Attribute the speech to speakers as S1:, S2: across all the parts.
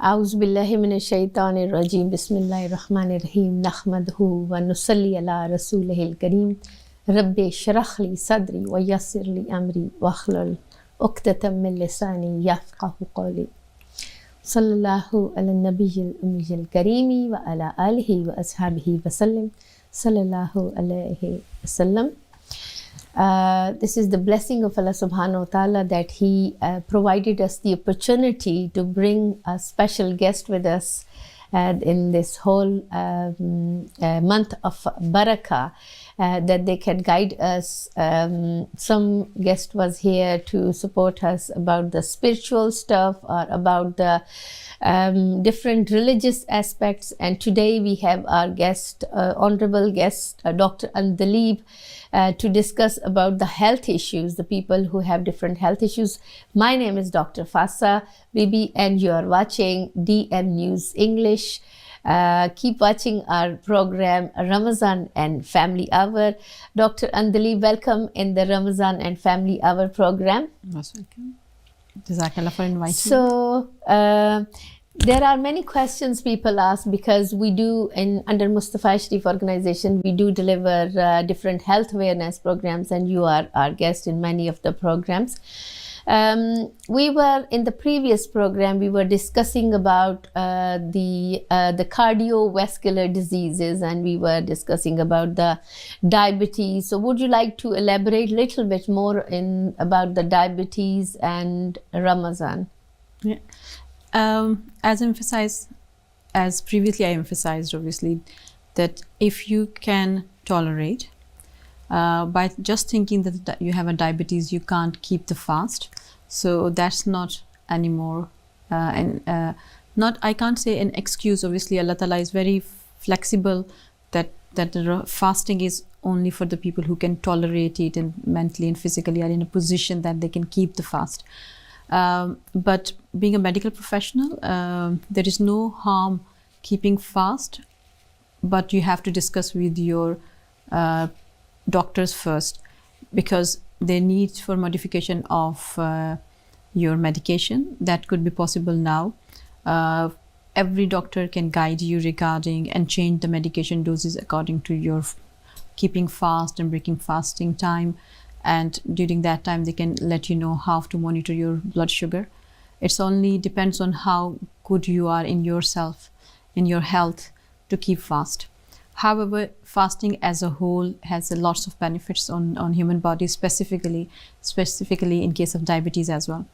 S1: A'udhu billahi minash shaitanir rajim. Bismillahir rahmanir rahim. Nahmaduhu wa nusalli ala rasulihil kareem. Rabbi shrah li sadri wa yassir li amri wa hlul uqdatam min lisani yafqahu qawli. Sallallahu ala nabiyyil ummiyil kareem wa ala alihi wa ashabihi wa sallam. Sallallahu alayhi wa sallam. This is the blessing of Allah subhanahu wa ta'ala that He provided us the opportunity to bring a special guest with us in this whole month of Barakah, that they can guide us. Some guest was here to support us about the spiritual stuff or about the different religious aspects, and today we have our guest, honorable guest, Dr. Andaleeb, to discuss about the health issues, the people who have different health issues. My name is Dr. Fasa Bibi and you are watching DM News English. Keep watching our program Ramadan and Family Hour. Dr. Andaleeb, welcome in the Ramadan and Family Hour program.
S2: Most welcome. Jazakallah for inviting me.
S1: So, there are many questions people ask because we do under Mustafa Sharif organization, we do deliver different health awareness programs, and you are our guest in many of the programs. We were in the previous program, we were discussing about the cardiovascular diseases, and we were discussing about the diabetes. So would you like to elaborate a little bit more about the diabetes and Ramadan?
S2: Yeah. As previously I emphasized, obviously, that if you can tolerate, by just thinking that you have a diabetes, you can't keep the fast. So that's not anymore, I can't say an excuse. Obviously, Allah Ta'ala is very flexible, that the fasting is only for the people who can tolerate it and mentally and physically are in a position that they can keep the fast. But being a medical professional, there is no harm keeping fast, but you have to discuss with your doctors first, because there needs for modification of your medication. That could be possible now. Every doctor can guide you regarding and change the medication doses according to your keeping fast and breaking fasting time. And during that time, they can let you know how to monitor your blood sugar. It's only depends on how good you are in yourself, in your health, to keep fast. However, fasting as a whole has lots of benefits on human body, specifically in case of diabetes as well.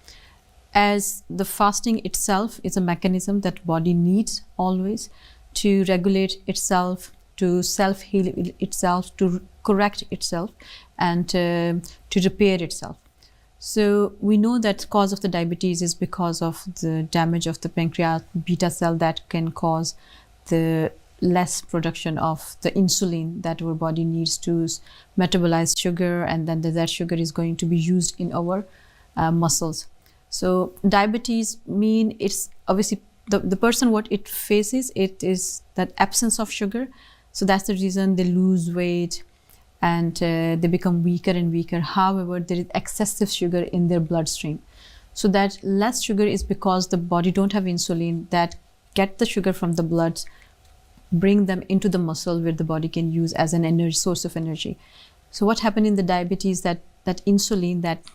S2: As the fasting itself is a mechanism that body needs always to regulate itself, to self-heal itself, to correct itself, and to repair itself. So we know that cause of the diabetes is because of the damage of the pancreas beta cell that can cause the less production of the insulin that our body needs to metabolize sugar, and then that sugar is going to be used in our muscles. So diabetes mean it's obviously the person what it faces, it is that absence of sugar. So that's the reason they lose weight and they become weaker and weaker. However, there is excessive sugar in their bloodstream. So that less sugar is because the body don't have insulin that get the sugar from the blood, bring them into the muscle where the body can use as an energy source of energy. So what happened in the diabetes, that insulin that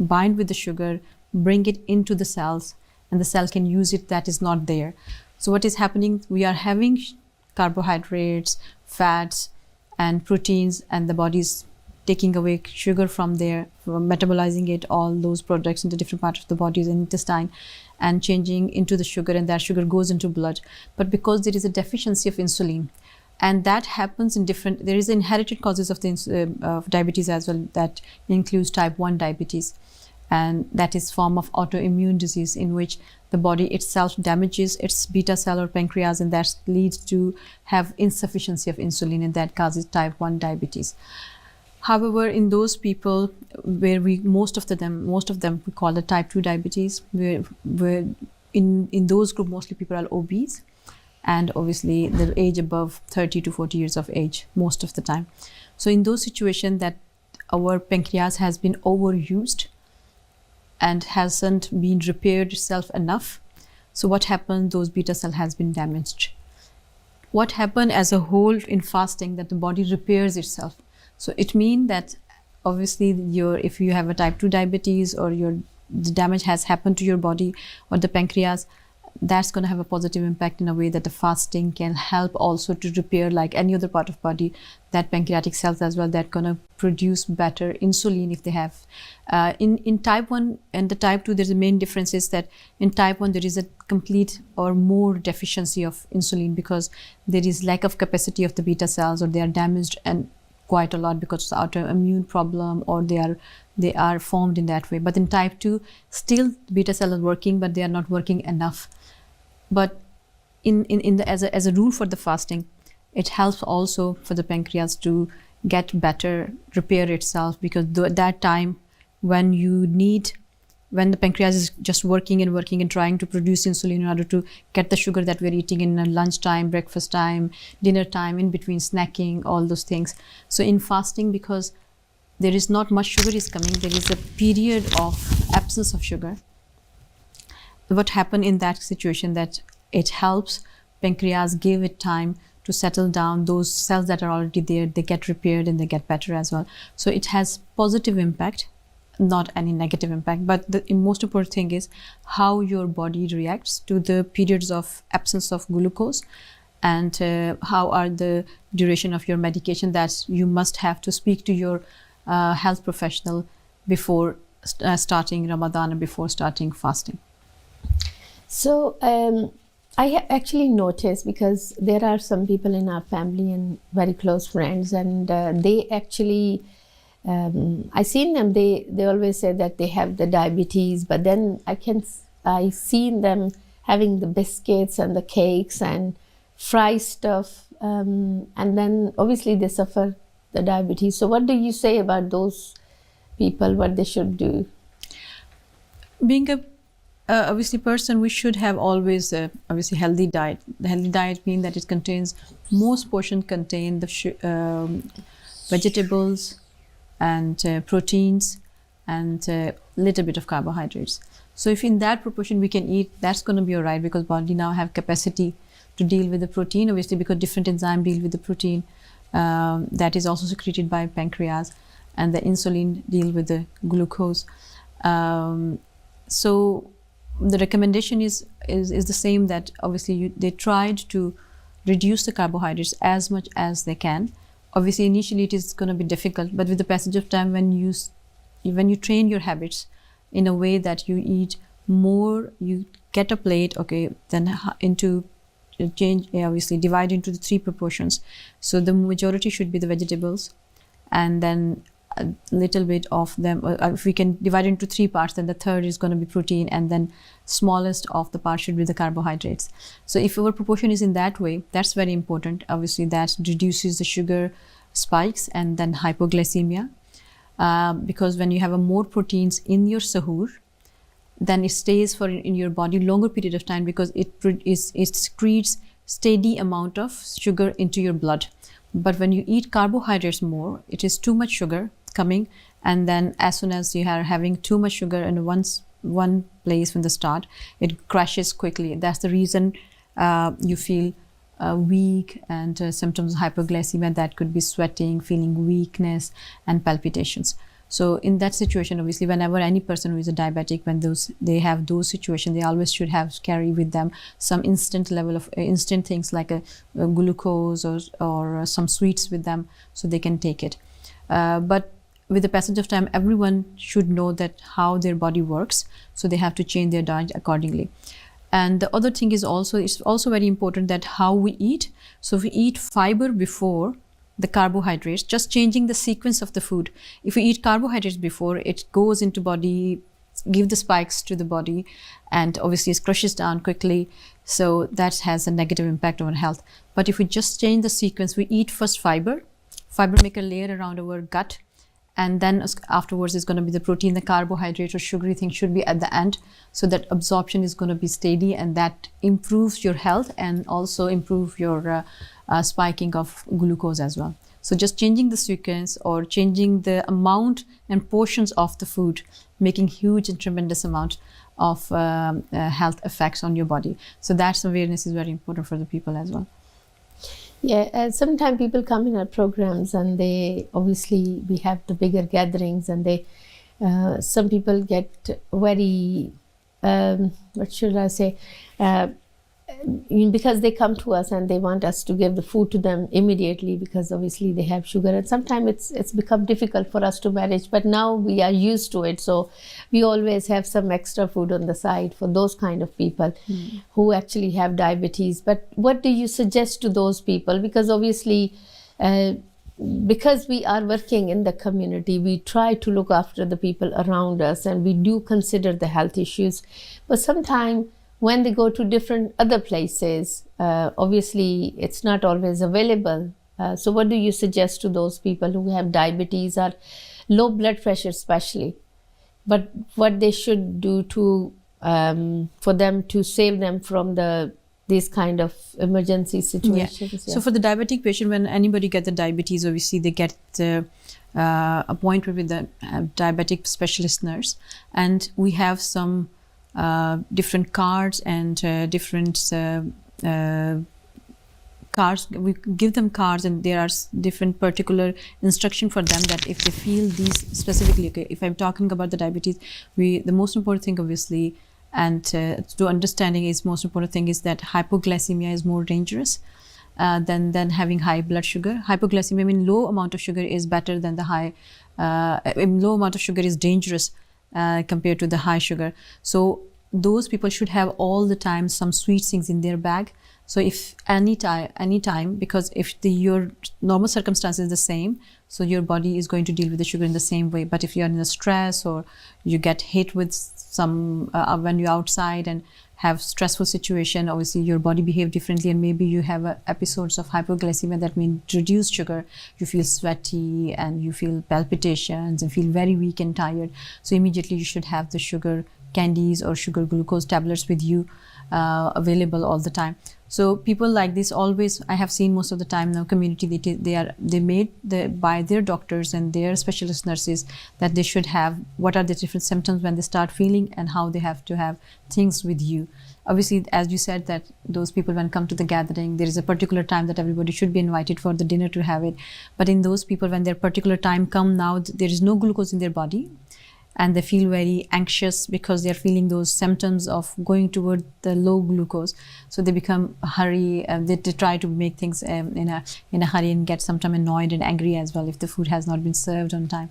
S2: bind with the sugar, bring it into the cells, and the cell can use it, that is not there. So what is happening, we are having carbohydrates, fats, and proteins, and the body is taking away sugar from there, metabolizing it, all those products into different parts of the body's intestine, and changing into the sugar, and that sugar goes into blood. But because there is a deficiency of insulin, and that happens in different, there is inherited causes of of diabetes as well, that includes type 1 diabetes, and that is form of autoimmune disease in which the body itself damages its beta cell or pancreas, and that leads to have insufficiency of insulin, and that causes type 1 diabetes. However, in those people where most of them we call the type 2 diabetes, where in those group mostly people are obese, and obviously the age above 30 to 40 years of age most of the time. So in those situations that our pancreas has been overused and hasn't been repaired itself enough, So what happened? Those beta cell has been damaged. What happened as a whole in fasting, that the body repairs itself. So it means that obviously if you have a type 2 diabetes, or the damage has happened to your body or the pancreas, that's going to have a positive impact in a way that the fasting can help also to repair, like any other part of body, that pancreatic cells as well, that going to produce better insulin if they have. In type 1 and the type 2, there's a main difference is that in type 1 there is a complete or more deficiency of insulin, because there is lack of capacity of the beta cells, or they are damaged and quite a lot because of autoimmune problem, or they are formed in that way. But in type 2, still beta cells are working, but they are not working enough. But as a rule for the fasting, it helps also for the pancreas to get better, repair itself, because at that time when the pancreas is just working and trying to produce insulin in order to get the sugar that we're eating in lunchtime, breakfast time, dinner time, in between snacking, all those things. So in fasting, because there is not much sugar is coming, there is a period of absence of sugar. What happened in that situation, that it helps pancreas, give it time to settle down. Those cells that are already there, they get repaired and they get better as well. So it has positive impact, not any negative impact. But the most important thing is how your body reacts to the periods of absence of glucose, and how are the duration of your medication that you must have to speak to your health professional before starting Ramadan and before starting fasting.
S1: So I have actually noticed, because there are some people in our family and very close friends, and they actually, I seen them, they always say that they have the diabetes, but then I seen them having the biscuits and the cakes and fry stuff, and then obviously they suffer the diabetes. So what do you say about those people, what they should do?
S2: Being a obviously person, we should have always obviously healthy diet. The healthy diet means that it contains, most portion contain the vegetables and proteins and little bit of carbohydrates. So if in that proportion we can eat, that's going to be all right, because body now have capacity to deal with the protein, obviously, because different enzyme deal with the protein that is also secreted by pancreas, and the insulin deal with the glucose. So the recommendation is the same, that obviously they tried to reduce the carbohydrates as much as they can. Obviously initially it is going to be difficult, but with the passage of time, when you train your habits in a way that you eat more, you get a plate, okay, then into change, obviously divide into the 3 proportions. So the majority should be the vegetables, and then a little bit of them, if we can divide into 3 parts, then the third is going to be protein, and then smallest of the part should be the carbohydrates. So if our proportion is in that way, that's very important. Obviously that reduces the sugar spikes and then hypoglycemia, because when you have more proteins in your sahur, then it stays in your body longer period of time, because it secretes steady amount of sugar into your blood. But when you eat carbohydrates more, it is too much sugar coming, and then as soon as you are having too much sugar in one place from the start, it crashes quickly. That's the reason you feel weak, and symptoms of hypoglycemia, that could be sweating, feeling weakness and palpitations. So in that situation, obviously, whenever any person who is a diabetic, when they have those situations, they always should carry with them some instant things like a glucose or some sweets with them, so they can take it. But with the passage of time, everyone should know that how their body works, so they have to change their diet accordingly. And the other thing is it's also very important that how we eat. So if we eat fiber before the carbohydrates, just changing the sequence of the food. If we eat carbohydrates before, it goes into body, give the spikes to the body, and obviously it crushes down quickly. So that has a negative impact on health. But if we just change the sequence, we eat first fiber make a layer around our gut, and then afterwards is going to be the protein, the carbohydrate or sugary thing should be at the end, so that absorption is going to be steady, and that improves your health and also improve your spiking of glucose as well. So just changing the sequence or changing the amount and portions of the food, making huge and tremendous amount of health effects on your body. So that's awareness is very important for the people as well.
S1: Yeah, sometimes people come in our programs and they obviously we have the bigger gatherings and they some people get very what should I say because they come to us and they want us to give the food to them immediately because obviously they have sugar, and sometimes it's become difficult for us to manage, but now we are used to it, so we always have some extra food on the side for those kind of people who actually have diabetes. But what do you suggest to those people? Because obviously because we are working in the community, we try to look after the people around us and we do consider the health issues, but sometimes when they go to different other places, obviously it's not always available. So what do you suggest to those people who have diabetes or low blood pressure especially? But what they should do to for them to save them from these kind of emergency situations?
S2: Yeah. So for the diabetic patient, when anybody gets the diabetes, obviously they get the appointment with the diabetic specialist nurse, and we have some different cards and different cards. We give them cards and there are different particular instruction for them that if they feel these specifically, okay, if I'm talking about the diabetes, the most important thing obviously and to understanding is most important thing is that hypoglycemia is more dangerous than having high blood sugar. Hypoglycemia, I mean low amount of sugar is better than the high, low amount of sugar is dangerous compared to the high sugar. So those people should have all the time some sweet things in their bag. So if any time, because if your normal circumstance is the same, so your body is going to deal with the sugar in the same way. But if you are in a stress or you get hit with some when you're outside and have stressful situation, obviously your body behave differently, and maybe you have episodes of hypoglycemia, that means reduced sugar, you feel sweaty and you feel palpitations and feel very weak and tired. So immediately you should have the sugar candies or sugar glucose tablets with you available all the time. So people like this always, I have seen most of the time now community, they made by their doctors and their specialist nurses that they should have what are the different symptoms when they start feeling and how they have to have things with you. Obviously, as you said, that those people when come to the gathering, there is a particular time that everybody should be invited for the dinner to have it. But in those people, when their particular time come now, there is no glucose in their body, and they feel very anxious because they're feeling those symptoms of going toward the low glucose. So they become hurry, they try to make things in a hurry and get sometimes annoyed and angry as well if the food has not been served on time.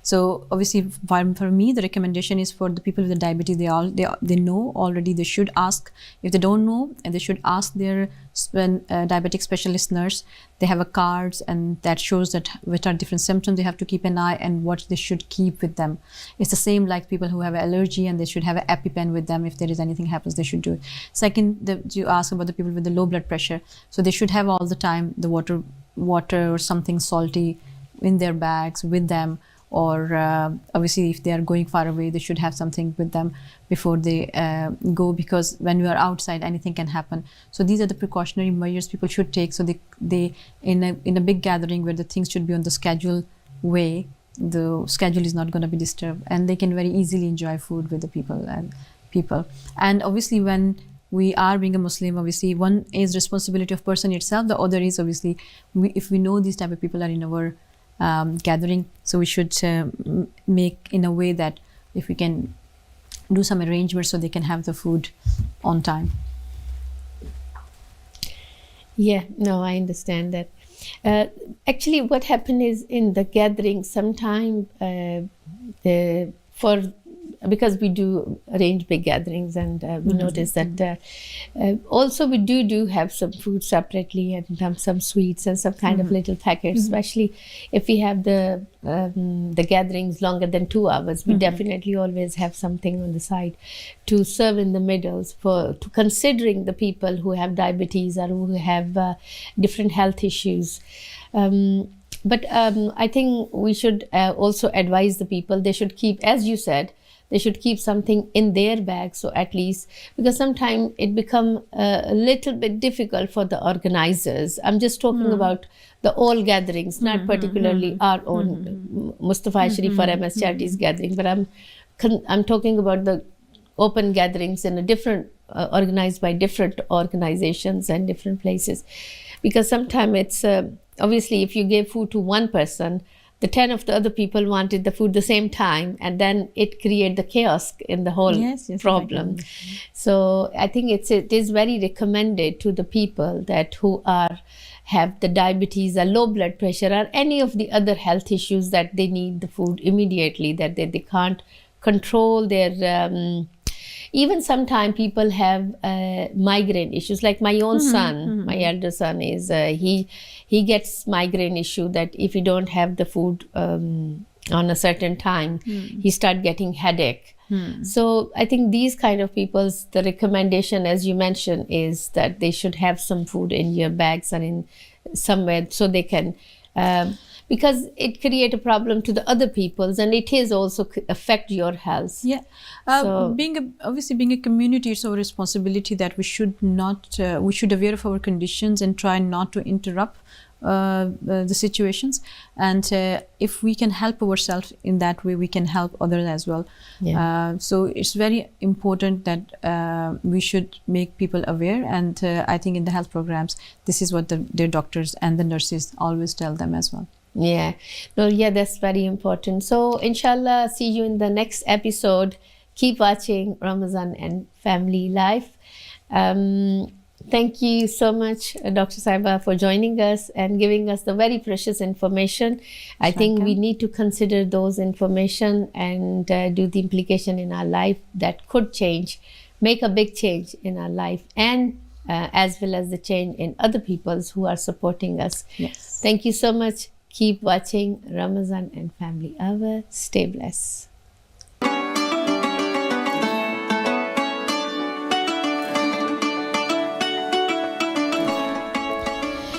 S2: So obviously for me, the recommendation is for the people with the diabetes, they know already, they should ask. If they don't know, and they should ask their diabetic specialist nurse. They have a cards and that shows that which are different symptoms they have to keep an eye and what they should keep with them. It's the same like people who have allergy, and they should have an EpiPen with them. If there is anything happens, they should do it. Second, you ask about the people with the low blood pressure. So they should have all the time the water or something salty in their bags with them. Or obviously if they are going far away, they should have something with them before they go, because when you are outside, anything can happen. So these are the precautionary measures people should take. So they in a big gathering where the things should be on the schedule way, the schedule is not going to be disturbed, and they can very easily enjoy food with the people. And obviously when we are being a Muslim, obviously one is responsibility of person itself. The other is obviously if we know these type of people are in our gathering, so we should make in a way that if we can do some arrangements so they can have the food on time.
S1: Yeah, no, I understand that. Actually, what happened is in the gathering, sometime because we do arrange big gatherings, and we notice that also we do have some food separately and some sweets and some kind of little packets, especially if we have the gatherings longer than 2 hours. We definitely always have something on the side to serve in the middles to considering the people who have diabetes or who have different health issues. But I think we should also advise the people, they should keep, as you said, they should keep something in their bag, so at least, because sometimes it becomes a little bit difficult for the organizers. I'm just talking about the all gatherings, not particularly our own Mustafa Sharif or MS Charities gathering, but I'm talking about the open gatherings in a different, organized by different organizations and different places. Because sometimes it's, obviously, if you gave food to one person, the 10 of the other people wanted the food the same time, and then it created the chaos in the whole problem.
S2: Exactly.
S1: So I think it is very recommended to the people that who have the diabetes or low blood pressure or any of the other health issues that they need the food immediately, that they can't control their even sometimes people have migraine issues. Like my own son, my elder son is he gets migraine issue that if you don't have the food on a certain time, he start getting headache. So I think these kind of people's, the recommendation, as you mentioned, is that they should have some food in your bags and in somewhere so they can, because it create a problem to the other people's, and it is also affect your health.
S2: Yeah, obviously being a community, it's our responsibility that we should not, we should aware of our conditions and try not to interrupt the situations. And if we can help ourselves in that way, we can help others as well. So it's very important that we should make people aware. And I think in the health programs, this is what their doctors and the nurses always tell them as well.
S1: That's very important. So inshallah, see you in the next episode. Keep watching Ramadan and Family Life. Thank you so much, Dr. Saiba, for joining us and giving us the very precious information. I think we need to consider those information and do the implication in our life that could make a big change in our life, and as well as the change in other people's who are supporting us.
S2: Yes.
S1: Thank you so much. Keep watching Ramadan and Family Hour. Stay blessed.